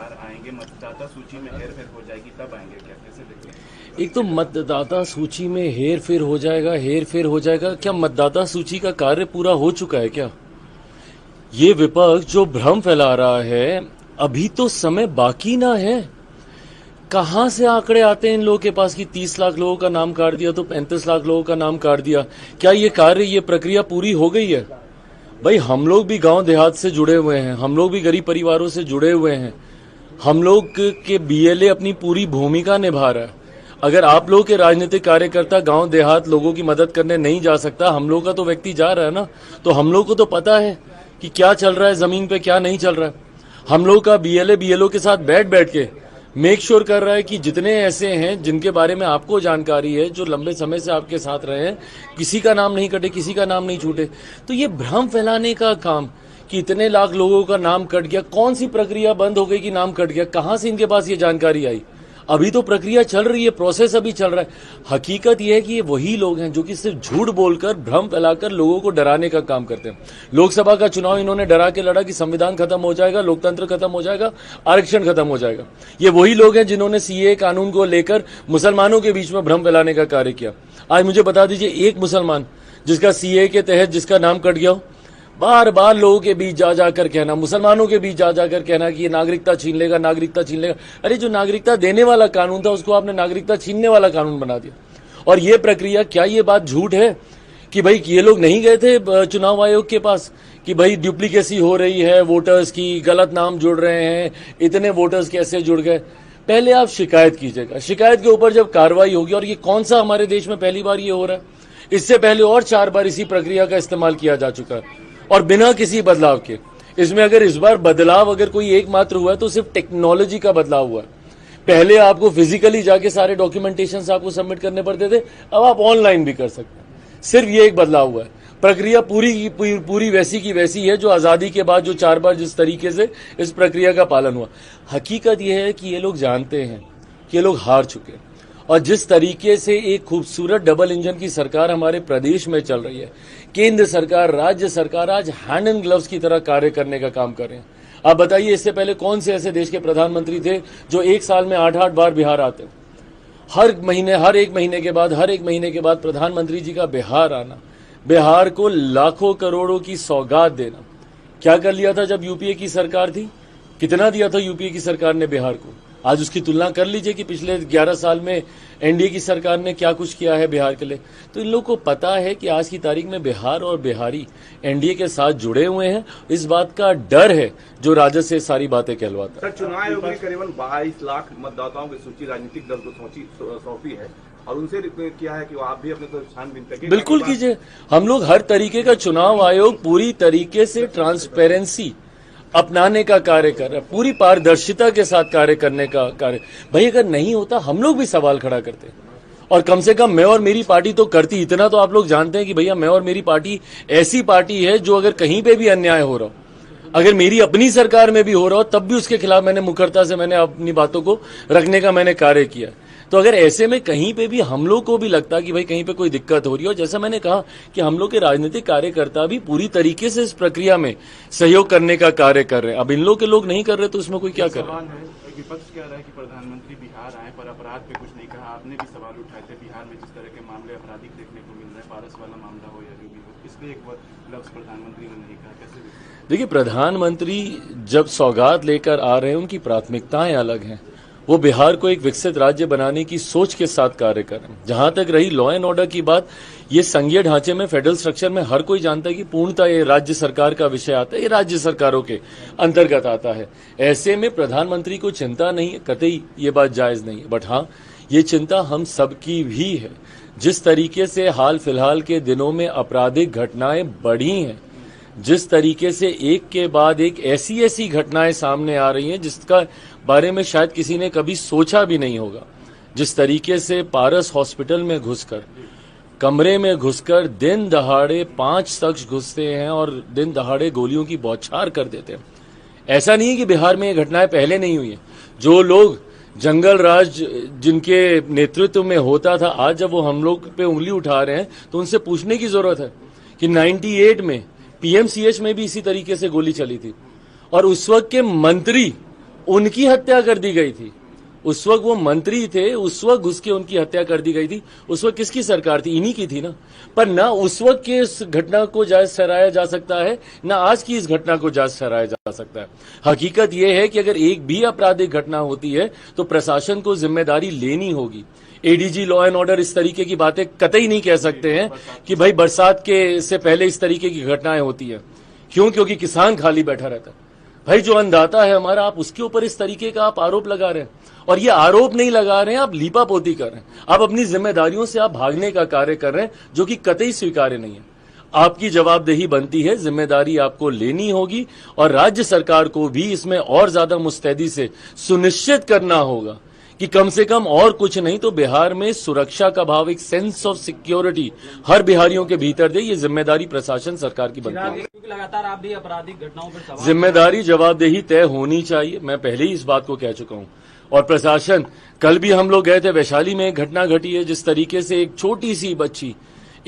बिहार आएंगे, मतदाता सूची में हेरफेर हो जाएगी, तब आएंगे क्या, कैसे देखते हैं? एक तो मतदाता सूची में हेरफेर हो जाएगा, क्या मतदाता सूची का कार्य पूरा हो चुका है क्या? ये विपक्ष जो भ्रम फैला रहा है, अभी तो समय बाकी ना है। कहां से आंकड़े आते हैं इन लोगों के पास कि 30 लाख लोगों का नाम काट दिया तो 35 लाख लोगों का नाम काट दिया? क्या ये कार्य, ये प्रक्रिया पूरी हो गई है? भाई, हम लोग भी गांव देहात से जुड़े हुए हैं, हम लोग भी गरीब परिवारों से जुड़े हुए हैं। हम लोग के बीएलए अपनी पूरी भूमिका निभा रहा है। अगर आप लोग के राजनीतिक कार्यकर्ता गांव देहात लोगों की मदद करने नहीं जा सकता, हम लोग का तो व्यक्ति जा रहा है ना, तो हम लोग को तो पता है कि क्या चल रहा है जमीन पे, क्या नहीं चल रहा है। हम लोग का बीएलए बीएलओ के साथ बैठ के मेक श्योर कर रहा है कि जितने ऐसे हैं जिनके बारे में आपको जानकारी है, जो लंबे समय से आपके साथ रहे हैं, किसी का नाम नहीं कटे, किसी का नाम नहीं छूटे। तो ये भ्रम फैलाने का काम कि इतने लाख लोगों का नाम कट गया, कौन सी प्रक्रिया बंद हो गई कि नाम कट गया? कहां से इनके पास ये जानकारी आई? अभी तो प्रक्रिया चल रही है, प्रोसेस अभी चल रहा है। हकीकत यह है कि ये वही लोग हैं जो कि सिर्फ झूठ बोलकर, भ्रम फैलाकर लोगों को डराने का काम करते हैं। लोकसभा का चुनाव इन्होंने डरा के लड़ा कि संविधान खत्म हो जाएगा, लोकतंत्र खत्म हो जाएगा, आरक्षण खत्म हो जाएगा। ये वही लोग हैं जिन्होंने सीए कानून को लेकर मुसलमानों के बीच में भ्रम फैलाने का कार्य किया। आज मुझे बता दीजिए, एक मुसलमान जिसका सीए के तहत जिसका नाम कट गया हो, बार बार लोगों के बीच जा जाकर कहना, मुसलमानों के बीच जा जाकर कहना कि ये नागरिकता छीन लेगा, नागरिकता छीन लेगा। अरे, जो नागरिकता देने वाला कानून था उसको आपने नागरिकता छीनने वाला कानून बना दिया। और ये प्रक्रिया, क्या ये बात झूठ है कि भाई ये लोग नहीं गए थे चुनाव आयोग के पास कि भाई डुप्लीकेसी हो रही है वोटर्स की, गलत नाम जुड़ रहे हैं, इतने वोटर्स कैसे जुड़ गए? पहले आप शिकायत कीजिएगा, शिकायत के ऊपर जब कार्रवाई होगी। और ये कौन सा हमारे देश में पहली बार ये हो रहा है? इससे पहले और 4 बार इसी प्रक्रिया का इस्तेमाल किया जा चुका है और बिना किसी बदलाव के। इसमें अगर इस बार बदलाव अगर कोई एकमात्र हुआ है तो सिर्फ टेक्नोलॉजी का बदलाव हुआ है। पहले आपको फिजिकली जाके सारे डॉक्यूमेंटेशन आपको सबमिट करने पड़ते थे, अब आप ऑनलाइन भी कर सकते हैं। सिर्फ ये एक बदलाव हुआ है। प्रक्रिया पूरी वैसी की वैसी है जो आजादी के बाद जो 4 बार जिस तरीके से इस प्रक्रिया का पालन हुआ। हकीकत यह है कि ये लोग जानते हैं कि ये लोग हार चुके हैं। और जिस तरीके से एक खूबसूरत डबल इंजन की सरकार हमारे प्रदेश में चल रही है, केंद्र सरकार, राज्य सरकार आज हैंड एंड ग्लव्स की तरह कार्य करने का काम कर रहे हैं। आप बताइए, इससे पहले कौन से ऐसे देश के प्रधानमंत्री थे जो एक साल में 8-8 बार बिहार आते? हर एक महीने के बाद प्रधानमंत्री जी का बिहार आना, बिहार को लाखों करोड़ों की सौगात देना। क्या कर लिया था जब यूपीए की सरकार थी? कितना दिया था यूपीए की सरकार ने बिहार को? आज उसकी तुलना कर लीजिए कि पिछले 11 साल में एनडीए की सरकार ने क्या कुछ किया है बिहार के लिए। तो इन लोगों को पता है कि आज की तारीख में बिहार और बिहारी एनडीए के साथ जुड़े हुए हैं। इस बात का डर है जो राजद से सारी बातें कहलवाता है। सर, चुनाव आयोग ने करीबन 22 लाख मतदाताओं की सूची राजनीतिक दल को सौंपी है और उनसे किया है कि आप भी अपने तो छानबीन करें। बिल्कुल कीजिए। हम लोग हर तरीके का, चुनाव आयोग पूरी तरीके से ट्रांसपेरेंसी अपनाने का कार्य कर रहा है, पूरी पारदर्शिता के साथ कार्य करने का कार्य। भाई, अगर नहीं होता हम लोग भी सवाल खड़ा करते, और कम से कम मैं और मेरी पार्टी तो करती। इतना तो आप लोग जानते हैं कि भैया मैं और मेरी पार्टी ऐसी पार्टी है जो अगर कहीं पे भी अन्याय हो रहा हो, अगर मेरी अपनी सरकार में भी हो रहा हो, तब भी उसके खिलाफ मैंने मुखरता से मैंने अपनी बातों को रखने का मैंने कार्य किया। तो अगर ऐसे में कहीं पे भी हम लोग को भी लगता कि भाई कहीं पे कोई दिक्कत हो रही है, और जैसा मैंने कहा कि हम लोग के राजनीतिक कार्यकर्ता भी पूरी तरीके से इस प्रक्रिया में सहयोग करने का कार्य कर रहे हैं। अब इन लोग के लोग नहीं कर रहे तो इसमें कोई क्या कर रहा है? विपक्ष कह रहा है कि प्रधानमंत्री बिहार आए पर अपराध पे कुछ नहीं कहा। आपने भी सवाल उठाए थे, बिहार में जिस तरह के मामले आपराधिक देखने को मिल रहे हैं, पारस वाला मामला हो या जो भी हो, इसलिए एक लफ्ज प्रधानमंत्री ने नहीं कहा। कैसे? देखिए, प्रधानमंत्री जब सौगात लेकर आ रहे हैं, उनकी प्राथमिकताएं अलग हैं। वो बिहार को एक विकसित राज्य बनाने की सोच के साथ कार्य कर रहे हैं। जहां तक रही लॉ एंड ऑर्डर की बात, ये संघीय ढांचे में, फेडरल स्ट्रक्चर में हर कोई जानता है कि पूर्णतः ये राज्य सरकार का विषय आता है, ये राज्य सरकारों के अंतर्गत आता है। ऐसे में प्रधानमंत्री को चिंता नहीं है, कतई ये बात जायज नहीं है। बट हाँ, ये चिंता हम सबकी भी है। जिस तरीके से हाल फिलहाल के दिनों में आपराधिक घटनाएं बढ़ी हैं, जिस तरीके से एक के बाद एक ऐसी घटनाएं सामने आ रही हैं जिसका बारे में शायद किसी ने कभी सोचा भी नहीं होगा। जिस तरीके से पारस हॉस्पिटल में घुसकर, कमरे में घुसकर दिन दहाड़े 5 शख्स घुसते हैं और दिन दहाड़े गोलियों की बौछार कर देते हैं। ऐसा नहीं है कि बिहार में ये घटनाएं पहले नहीं हुई हैं। जो लोग जंगल राज जिनके नेतृत्व में होता था, आज जब वो हम लोग पे उंगली उठा रहे हैं तो उनसे पूछने की जरूरत है कि 98 में पीएमसीएच में भी इसी तरीके से गोली चली थी और उस वक्त के मंत्री उनकी हत्या कर दी गई थी। उस वक्त वो मंत्री थे, उस वक्त घुस के उनकी हत्या कर दी गई थी। उस वक्त किसकी सरकार थी? इन्हीं की थी ना। पर ना उस वक्त की इस घटना को जायज ठहराया जा सकता है, ना आज की इस घटना को जायज ठहराया जा सकता है। हकीकत यह है कि अगर एक भी आपराधिक घटना होती है तो प्रशासन को जिम्मेदारी लेनी होगी। एडीजी लॉ एंड ऑर्डर इस तरीके की बातें कतई नहीं कह सकते हैं कि भाई बरसात के से पहले इस तरीके की घटनाएं होती है। क्यों? क्योंकि किसान खाली बैठा रहता है। भाई जो अन्नदाता है हमारा, आप उसके ऊपर इस तरीके का आप आरोप लगा रहे हैं। और ये आरोप नहीं लगा रहे हैं, आप लीपापोती कर रहे हैं। आप अपनी जिम्मेदारियों से आप भागने का कार्य कर रहे हैं, जो कि कतई स्वीकार्य नहीं है। आपकी जवाबदेही बनती है, जिम्मेदारी आपको लेनी होगी और राज्य सरकार को भी इसमें और ज्यादा मुस्तैदी से सुनिश्चित करना होगा कि कम से कम और कुछ नहीं तो बिहार में सुरक्षा का भाव, एक सेंस ऑफ सिक्योरिटी हर बिहारियों के भीतर दे। ये जिम्मेदारी प्रशासन सरकार की बनती है। क्योंकि लगातार आप भी आपराधिक घटनाओं पर सवाल जिम्मेदारी जवाबदेही तय होनी चाहिए। मैं पहले ही इस बात को कह चुका हूं। और प्रशासन, कल भी हम लोग गए थे वैशाली में, एक घटना घटी है जिस तरीके से एक छोटी सी बच्ची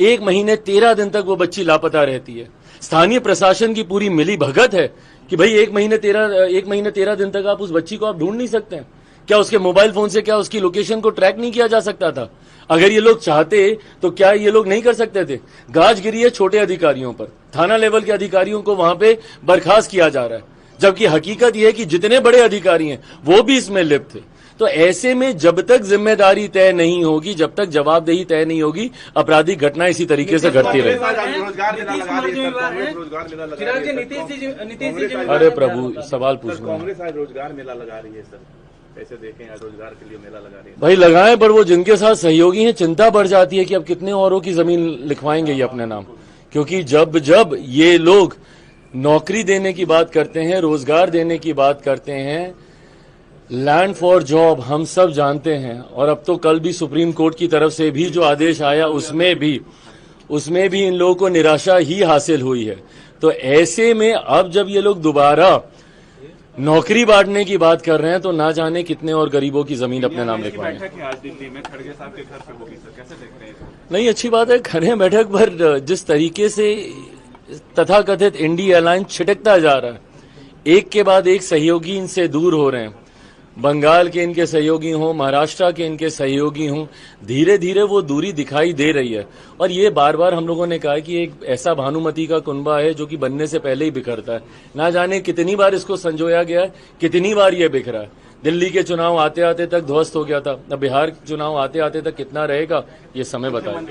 1 महीने 13 दिन तक वो बच्ची लापता रहती है। स्थानीय प्रशासन की पूरी मिली भगत है कि भाई 1 महीने 13 दिन तक आप उस बच्ची को आप ढूंढ नहीं सकते हैं। क्या उसके मोबाइल फोन से क्या उसकी लोकेशन को ट्रैक नहीं किया जा सकता था? अगर ये लोग चाहते तो क्या ये लोग नहीं कर सकते थे? गाज गिरी है छोटे अधिकारियों पर, थाना लेवल के अधिकारियों को वहां पे बर्खास्त किया जा रहा है, जबकि हकीकत यह है कि जितने बड़े अधिकारी हैं वो भी इसमें लिप्त थे। तो ऐसे में जब तक जिम्मेदारी तय नहीं होगी, जब तक जवाबदेही तय नहीं होगी, आपराधिक घटना इसी तरीके से घटती रहेगी। अरे प्रभु, सवाल पूछना। कांग्रेस आज रोजगार मेला लगा रही है सर, कैसे देखें? आज रोजगार के लिए मेला लगा रही है। भाई लगाएं, पर वो जिनके साथ सहयोगी हैं चिंता बढ़ जाती है कि अब कितने औरों की जमीन लिखवाएंगे ये अपने नाम। क्योंकि जब जब ये लोग नौकरी देने की बात करते हैं, रोजगार देने की बात करते हैं, लैंड फॉर जॉब हम सब जानते हैं। और अब तो कल भी सुप्रीम कोर्ट की तरफ से भी जो आदेश आया उसमें भी इन लोगों को निराशा ही हासिल हुई है। तो ऐसे में अब जब ये लोग दोबारा नौकरी बांटने की बात कर रहे हैं तो ना जाने कितने और गरीबों की जमीन अपने नाम लिखवाएंगे। बैठक है आज दिल्ली में, खड़गे साहब के घर पे होगी सर, कैसे देखते हैं? नहीं, अच्छी बात है। खड़े बैठक पर जिस तरीके से तथाकथित इंडिया अलायंस छिटकता जा रहा है, एक के बाद एक सहयोगी इनसे दूर हो रहे हैं। बंगाल के इनके सहयोगी हों, महाराष्ट्र के इनके सहयोगी हों, धीरे धीरे वो दूरी दिखाई दे रही है। और ये बार बार हम लोगों ने कहा कि एक ऐसा भानुमति का कुनबा है जो कि बनने से पहले ही बिखरता है। ना जाने कितनी बार इसको संजोया गया है, कितनी बार ये बिखरा है। दिल्ली के चुनाव आते आते तक ध्वस्त हो गया था, अब बिहार चुनाव आते आते तक कितना रहेगा ये समय बताएगा।